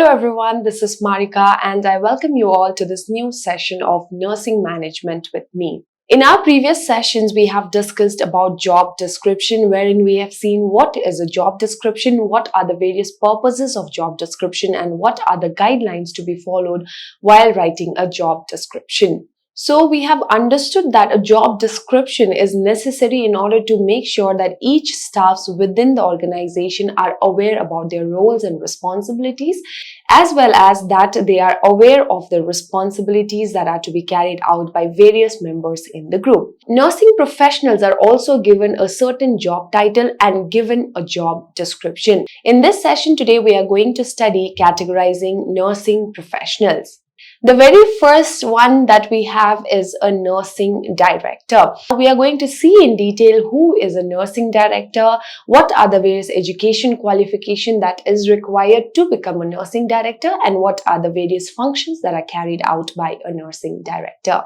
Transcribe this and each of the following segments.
Hello everyone, this is Marika and I welcome you all to this new session of Nursing Management with me. In our previous sessions, we have discussed about job description, wherein we have seen what is a job description, what are the various purposes of job description, and what are the guidelines to be followed while writing a job description. So we have understood that a job description is necessary in order to make sure that each staffs within the organization are aware about their roles and responsibilities, as well as that they are aware of the responsibilities that are to be carried out by various members in the group. Nursing professionals are also given a certain job title and given a job description. In this session today, we are going to study categorizing nursing professionals. The very first one that we have is a nursing director. We are going to see in detail who is a nursing director, what are the various education qualification that is required to become a nursing director, and what are the various functions that are carried out by a nursing director.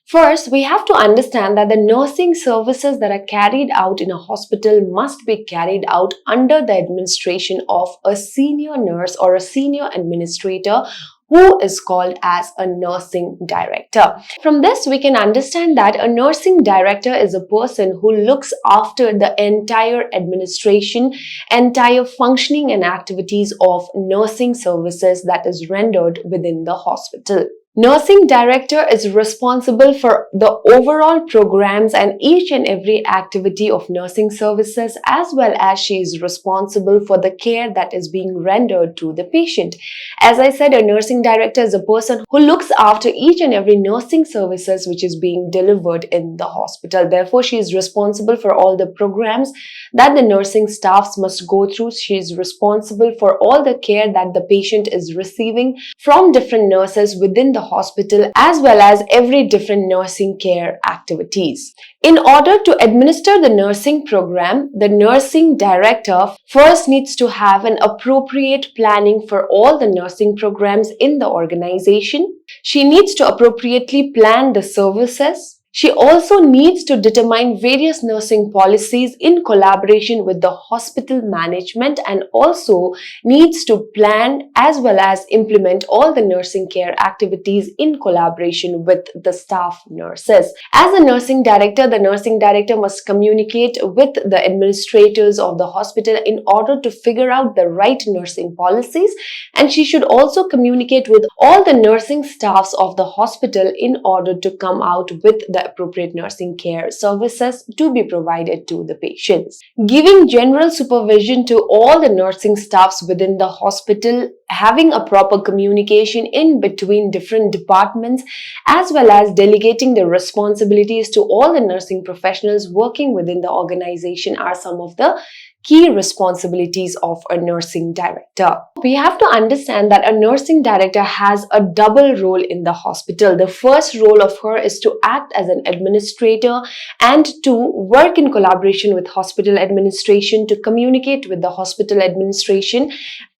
First, we have to understand that the nursing services that are carried out in a hospital must be carried out under the administration of a senior nurse or a senior administrator who is called as a nursing director. From this, we can understand that a nursing director is a person who looks after the entire administration, entire functioning and activities of nursing services that is rendered within the hospital. Nursing director is responsible for the overall programs and each and every activity of nursing services, as well as she is responsible for the care that is being rendered to the patient. As I said, a nursing director is a person who looks after each and every nursing services which is being delivered in the hospital. Therefore, she is responsible for all the programs that the nursing staffs must go through. She is responsible for all the care that the patient is receiving from different nurses within the hospital, as well as every different nursing care activities. In order to administer the nursing program, the nursing director first needs to have an appropriate planning for all the nursing programs in the organization. She needs to appropriately plan the services. She also needs to determine various nursing policies in collaboration with the hospital management, and also needs to plan as well as implement all the nursing care activities in collaboration with the staff nurses. As a nursing director, the nursing director must communicate with the administrators of the hospital in order to figure out the right nursing policies, and she should also communicate with all the nursing staffs of the hospital in order to come out with the appropriate nursing care services to be provided to the patients. Giving general supervision to all the nursing staffs within the hospital, having a proper communication in between different departments, as well as delegating the responsibilities to all the nursing professionals working within the organization are some of the key responsibilities of a nursing director. We have to understand that a nursing director has a double role in the hospital. The first role of her is to act as an administrator and to work in collaboration with hospital administration, to communicate with the hospital administration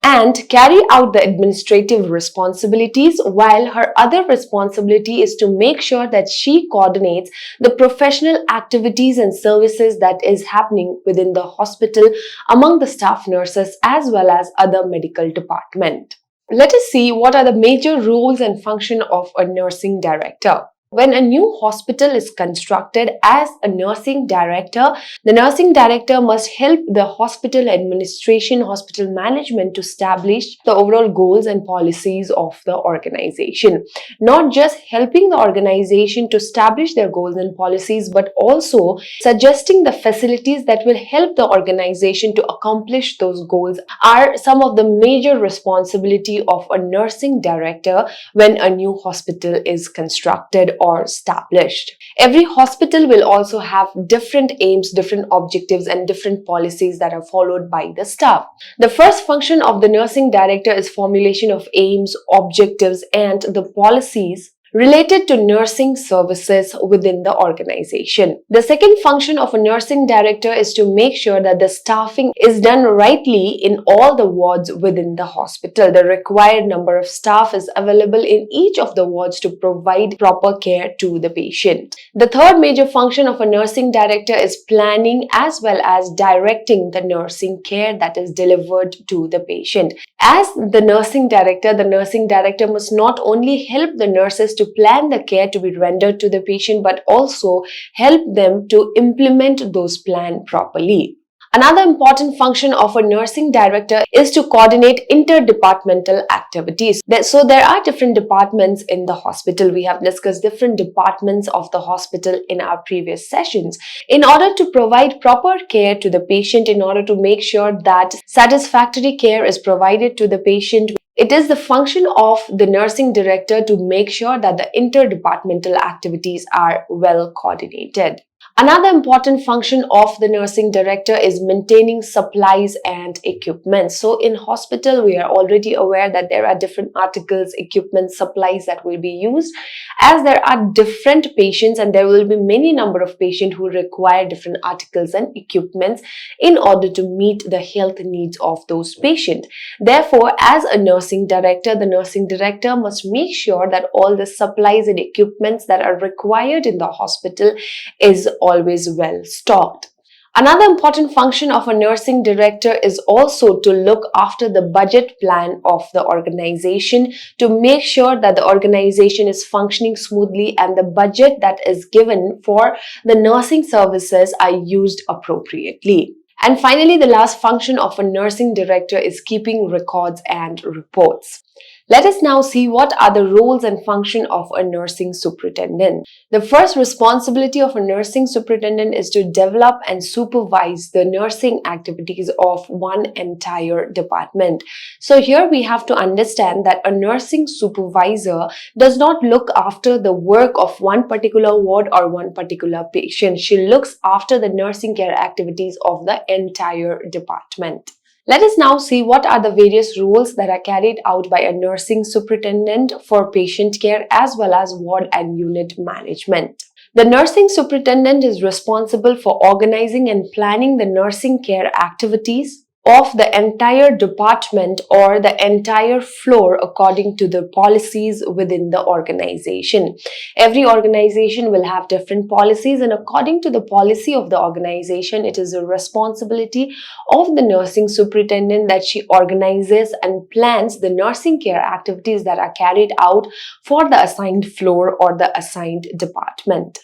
and carry out the administrative responsibilities, while her other responsibility is to make sure that she coordinates the professional activities and services that is happening within the hospital among the staff nurses as well as other medical department. Let us see what are the major roles and function of a nursing director. When a new hospital is constructed, as a nursing director, the nursing director must help the hospital administration, hospital management to establish the overall goals and policies of the organization. Not just helping the organization to establish their goals and policies, but also suggesting the facilities that will help the organization to accomplish those goals are some of the major responsibility of a nursing director when a new hospital is constructed or established. Every hospital will also have different aims, different objectives, and different policies that are followed by the staff. The first function of the nursing director is formulation of aims, objectives, and the policies related to nursing services within the organization. The second function of a nursing director is to make sure that the staffing is done rightly in all the wards within the hospital. The required number of staff is available in each of the wards to provide proper care to the patient. The third major function of a nursing director is planning as well as directing the nursing care that is delivered to the patient. As the nursing director must not only help the nurses to plan the care to be rendered to the patient, but also help them to implement those plans properly. Another important function of a nursing director is to coordinate interdepartmental activities. So there are different departments in the hospital. We have discussed different departments of the hospital in our previous sessions. In order to provide proper care to the patient, in order to make sure that satisfactory care is provided to the patient, it is the function of the nursing director to make sure that the interdepartmental activities are well coordinated. Another important function of the nursing director is maintaining supplies and equipment. So in hospital, we are already aware that there are different articles, equipment, supplies that will be used, as there are different patients and there will be many number of patients who require different articles and equipments in order to meet the health needs of those patients. Therefore, as a nursing director, the nursing director must make sure that all the supplies and equipments that are required in the hospital is always well stocked. Another important function of a nursing director is also to look after the budget plan of the organization, to make sure that the organization is functioning smoothly and the budget that is given for the nursing services are used appropriately. And finally, the last function of a nursing director is keeping records and reports. Let us now see what are the roles and function of a nursing superintendent. The first responsibility of a nursing superintendent is to develop and supervise the nursing activities of one entire department. So here we have to understand that a nursing supervisor does not look after the work of one particular ward or one particular patient. She looks after the nursing care activities of the entire department. Let us now see what are the various roles that are carried out by a nursing superintendent for patient care as well as ward and unit management. The nursing superintendent is responsible for organizing and planning the nursing care activities of the entire department or the entire floor according to the policies within the organization. Every organization will have different policies, and according to the policy of the organization, it is a responsibility of the nursing superintendent that she organizes and plans the nursing care activities that are carried out for the assigned floor or the assigned department.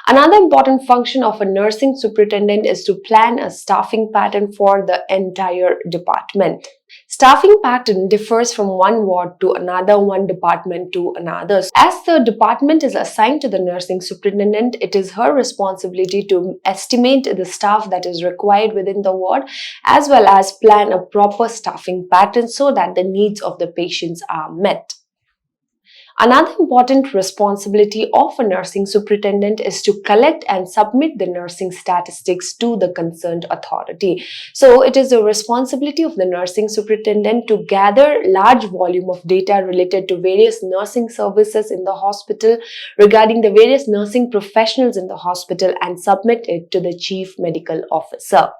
Another important function of a nursing superintendent is to plan a staffing pattern for the entire department. Staffing pattern differs from one ward to another, one department to another. As the department is assigned to the nursing superintendent, it is her responsibility to estimate the staff that is required within the ward as well as plan a proper staffing pattern so that the needs of the patients are met. Another important responsibility of a nursing superintendent is to collect and submit the nursing statistics to the concerned authority. So it is the responsibility of the nursing superintendent to gather large volume of data related to various nursing services in the hospital, regarding the various nursing professionals in the hospital, and submit it to the chief medical officer.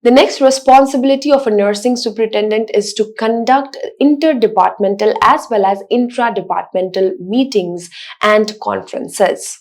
The next responsibility of a nursing superintendent is to conduct interdepartmental as well as intra-departmental meetings and conferences.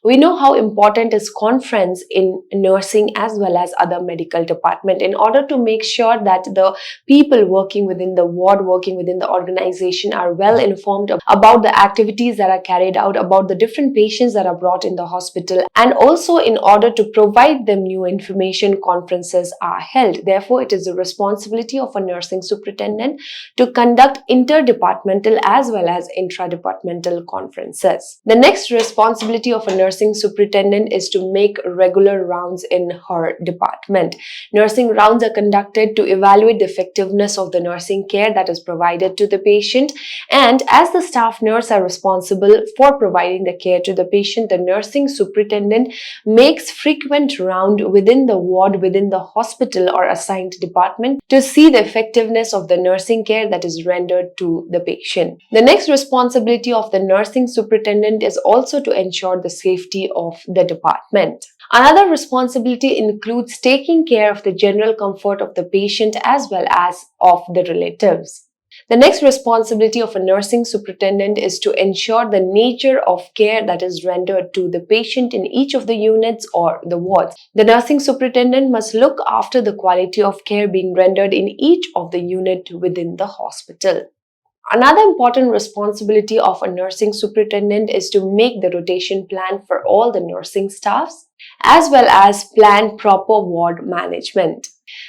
We know how important is conference in nursing as well as other medical department in order to make sure that the people working within the ward, working within the organization are well informed about the activities that are carried out, about the different patients that are brought in the hospital, and also in order to provide them new information, conferences are held. Therefore, it is the responsibility of a nursing superintendent to conduct interdepartmental as well as intra-departmental conferences. The next responsibility of a nursing superintendent is to make regular rounds in her department. Nursing rounds are conducted to evaluate the effectiveness of the nursing care that is provided to the patient, and as the staff nurse are responsible for providing the care to the patient, the nursing superintendent makes frequent round within the ward, within the hospital or assigned department to see the effectiveness of the nursing care that is rendered to the patient. The next responsibility of the nursing superintendent is also to ensure the safety of the department. Another responsibility includes taking care of the general comfort of the patient as well as of the relatives. The next responsibility of a nursing superintendent is to ensure the nature of care that is rendered to the patient in each of the units or the wards. The nursing superintendent must look after the quality of care being rendered in each of the unit within the hospital. Another important responsibility of a nursing superintendent is to make the rotation plan for all the nursing staffs as well as plan proper ward management.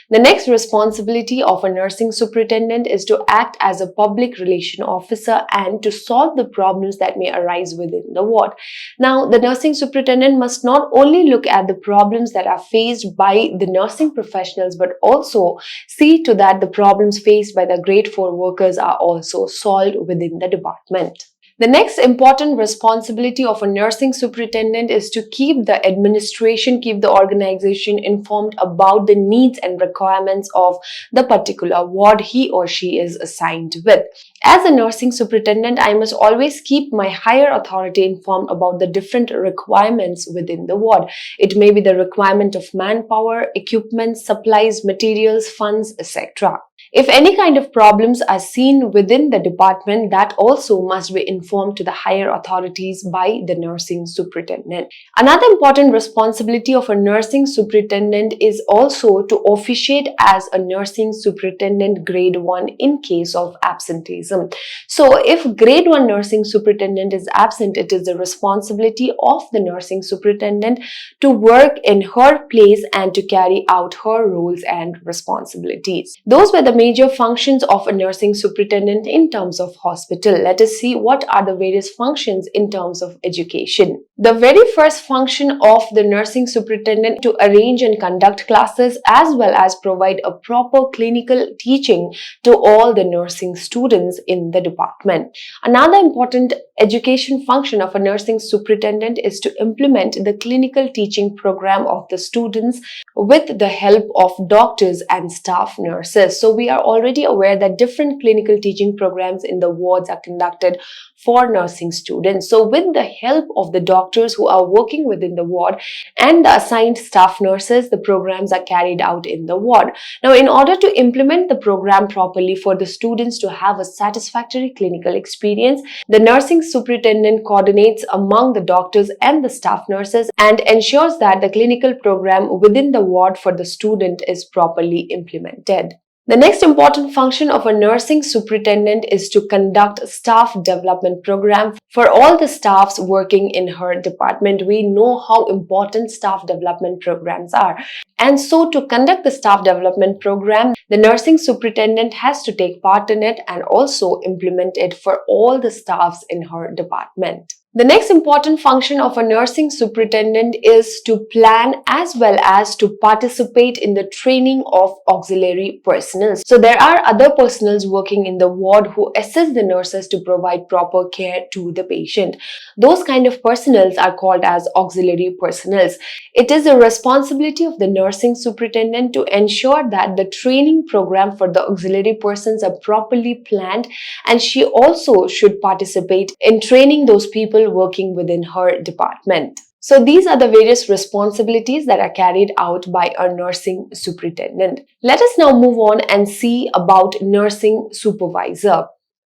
The next responsibility of a nursing superintendent is to act as a public relation officer and to solve the problems that may arise within the ward. Now, the nursing superintendent must not only look at the problems that are faced by the nursing professionals but also see to that the problems faced by the grade 4 workers are also solved within the department. The next important responsibility of a nursing superintendent is to keep the administration, keep the organization informed about the needs and requirements of the particular ward he or she is assigned with. As a nursing superintendent, I must always keep my higher authority informed about the different requirements within the ward. It may be the requirement of manpower, equipment, supplies, materials, funds, etc. If any kind of problems are seen within the department, that also must be informed to the higher authorities by the nursing superintendent. Another important responsibility of a nursing superintendent is also to officiate as a nursing superintendent grade 1 in case of absenteeism. So if grade 1 nursing superintendent is absent, it is the responsibility of the nursing superintendent to work in her place and to carry out her roles and responsibilities. Those were the major functions of a nursing superintendent in terms of hospital. Let us see what are the various functions in terms of education. The very first function of the nursing superintendent to arrange and conduct classes as well as provide a proper clinical teaching to all the nursing students in the department. Another important education function of a nursing superintendent is to implement the clinical teaching program of the students with the help of doctors and staff nurses. So we are already aware that different clinical teaching programs in the wards are conducted for nursing students. So with the help of the doctors who are working within the ward and the assigned staff nurses, the programs are carried out in the ward. Now, in order to implement the program properly for the students to have a satisfactory clinical experience, the nursing superintendent coordinates among the doctors and the staff nurses and ensures that the clinical program within the ward for the student is properly implemented. The next important function of a nursing superintendent is to conduct staff development program for all the staffs working in her department. We know how important staff development programs are. And so to conduct the staff development program, the nursing superintendent has to take part in it and also implement it for all the staffs in her department. The next important function of a nursing superintendent is to plan as well as to participate in the training of auxiliary personnel. So there are other personnel working in the ward who assist the nurses to provide proper care to the patient. Those kind of personnel are called as auxiliary personnel. It is the responsibility of the nursing superintendent to ensure that the training program for the auxiliary persons are properly planned, and she also should participate in training those people working within her department. So these are the various responsibilities that are carried out by a nursing superintendent. Let us now move on and see about nursing supervisor.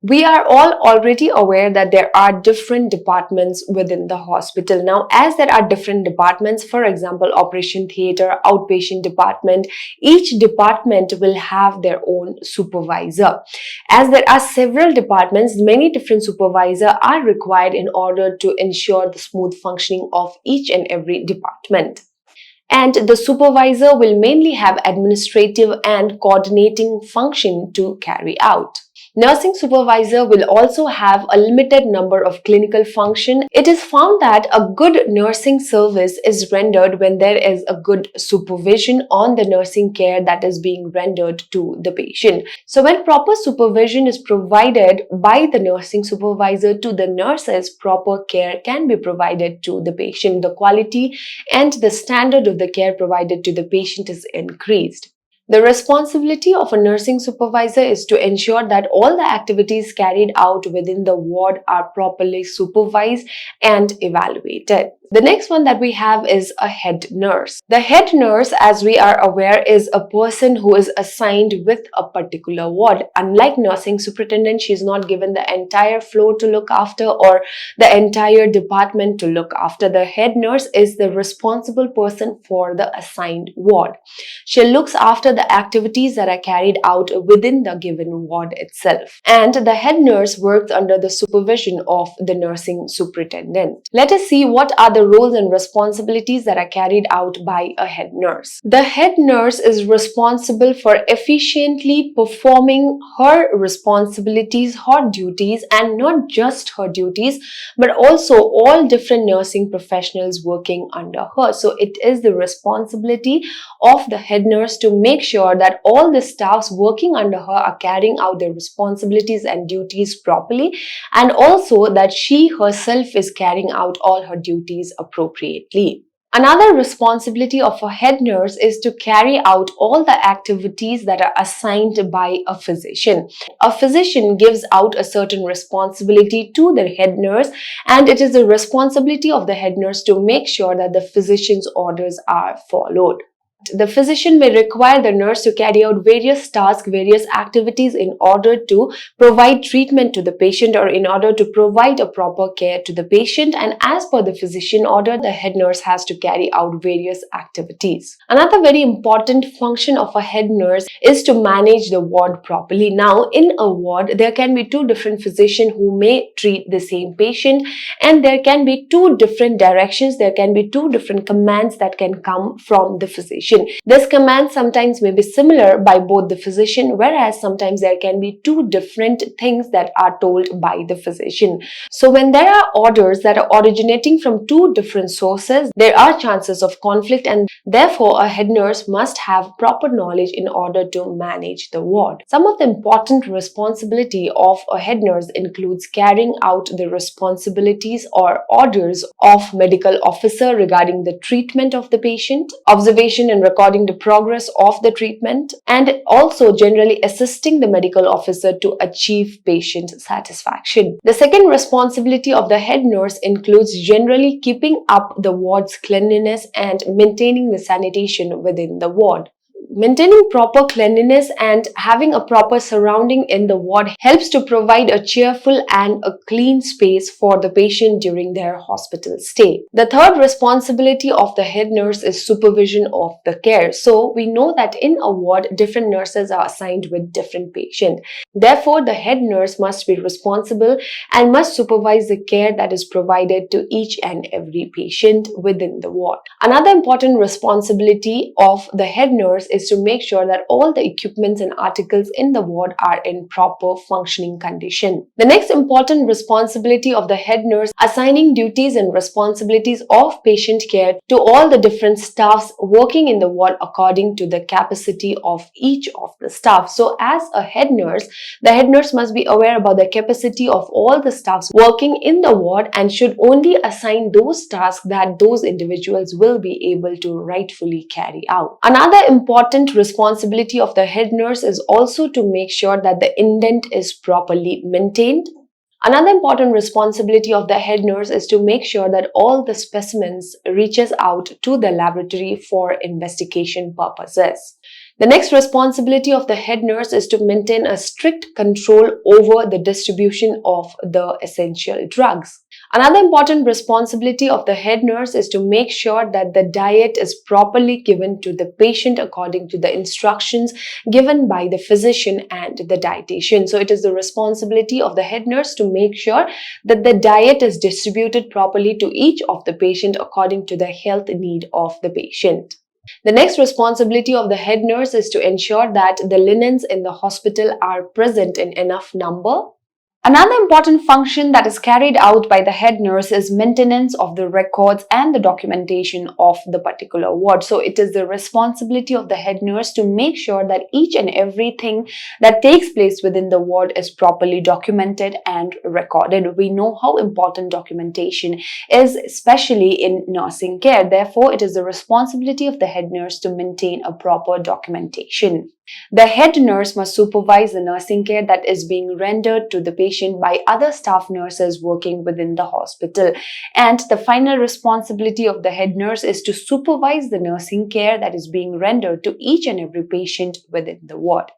We are all already aware that there are different departments within the hospital. Now, as there are different departments, for example, operation theatre, outpatient department, each department will have their own supervisor. As there are several departments, many different supervisors are required in order to ensure the smooth functioning of each and every department. And the supervisor will mainly have administrative and coordinating function to carry out. Nursing supervisor will also have a limited number of clinical function. It is found that a good nursing service is rendered when there is a good supervision on the nursing care that is being rendered to the patient. So when proper supervision is provided by the nursing supervisor to the nurses, proper care can be provided to the patient. The quality and the standard of the care provided to the patient is increased. The responsibility of a nursing supervisor is to ensure that all the activities carried out within the ward are properly supervised and evaluated. The next one that we have is a head nurse. The head nurse, as we are aware, is a person who is assigned with a particular ward. Unlike nursing superintendent, she is not given the entire floor to look after or the entire department to look after. The head nurse is the responsible person for the assigned ward. She looks after the activities that are carried out within the given ward itself. And the head nurse works under the supervision of the nursing superintendent. Let us see what are the roles and responsibilities that are carried out by a head nurse. The head nurse is responsible for efficiently performing her responsibilities, her duties, and not just her duties, but also all different nursing professionals working under her. So it is the responsibility of the head nurse to make sure that all the staffs working under her are carrying out their responsibilities and duties properly, and also that she herself is carrying out all her duties appropriately. Another responsibility of a head nurse is to carry out all the activities that are assigned by a physician. A physician gives out a certain responsibility to the head nurse, and it is the responsibility of the head nurse to make sure that the physician's orders are followed. The physician may require the nurse to carry out various tasks, various activities in order to provide treatment to the patient or in order to provide a proper care to the patient, and as per the physician order, the head nurse has to carry out various activities. Another very important function of a head nurse is to manage the ward properly. Now, in a ward, there can be two different physicians who may treat the same patient, and there can be two different directions, there can be two different commands that can come from the physician. This command sometimes may be similar by both the physician, whereas sometimes there can be two different things that are told by the physician. So when there are orders that are originating from two different sources, there are chances of conflict, and therefore a head nurse must have proper knowledge in order to manage the ward. Some of the important responsibility of a head nurse includes carrying out the responsibilities or orders of medical officer regarding the treatment of the patient, observation and recording the progress of the treatment, and also generally assisting the medical officer to achieve patient satisfaction. The second responsibility of the head nurse includes generally keeping up the ward's cleanliness and maintaining the sanitation within the ward. Maintaining proper cleanliness and having a proper surrounding in the ward helps to provide a cheerful and a clean space for the patient during their hospital stay. The third responsibility of the head nurse is supervision of the care. So we know that in a ward, different nurses are assigned with different patients. Therefore, the head nurse must be responsible and must supervise the care that is provided to each and every patient within the ward. Another important responsibility of the head nurse is to make sure that all the equipments and articles in the ward are in proper functioning condition. The next important responsibility of the head nurse, assigning duties and responsibilities of patient care to all the different staffs working in the ward according to the capacity of each of the staff. So as a head nurse, the head nurse must be aware about the capacity of all the staffs working in the ward and should only assign those tasks that those individuals will be able to rightfully carry out. Another important responsibility of the head nurse is also to make sure that the indent is properly maintained. Another important responsibility of the head nurse is to make sure that all the specimens reaches out to the laboratory for investigation purposes. The next responsibility of the head nurse is to maintain a strict control over the distribution of the essential drugs. Another important responsibility of the head nurse is to make sure that the diet is properly given to the patient according to the instructions given by the physician and the dietitian. So it is the responsibility of the head nurse to make sure that the diet is distributed properly to each of the patient according to the health need of the patient. The next responsibility of the head nurse is to ensure that the linens in the hospital are present in enough number. Another important function that is carried out by the head nurse is maintenance of the records and the documentation of the particular ward. So it is the responsibility of the head nurse to make sure that each and everything that takes place within the ward is properly documented and recorded. We know how important documentation is, especially in nursing care. Therefore, it is the responsibility of the head nurse to maintain a proper documentation. The head nurse must supervise the nursing care that is being rendered to the patient by other staff nurses working within the hospital. And the final responsibility of the head nurse is to supervise the nursing care that is being rendered to each and every patient within the ward.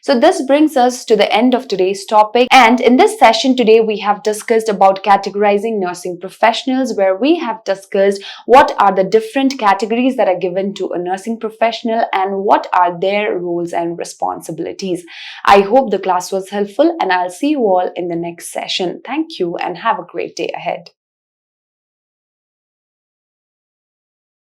So this brings us to the end of today's topic. And in this session today, we have discussed about categorizing nursing professionals, where we have discussed what are the different categories that are given to a nursing professional and what are their roles and responsibilities. I hope the class was helpful, and I'll see you all in the next session. Thank you and have a great day ahead.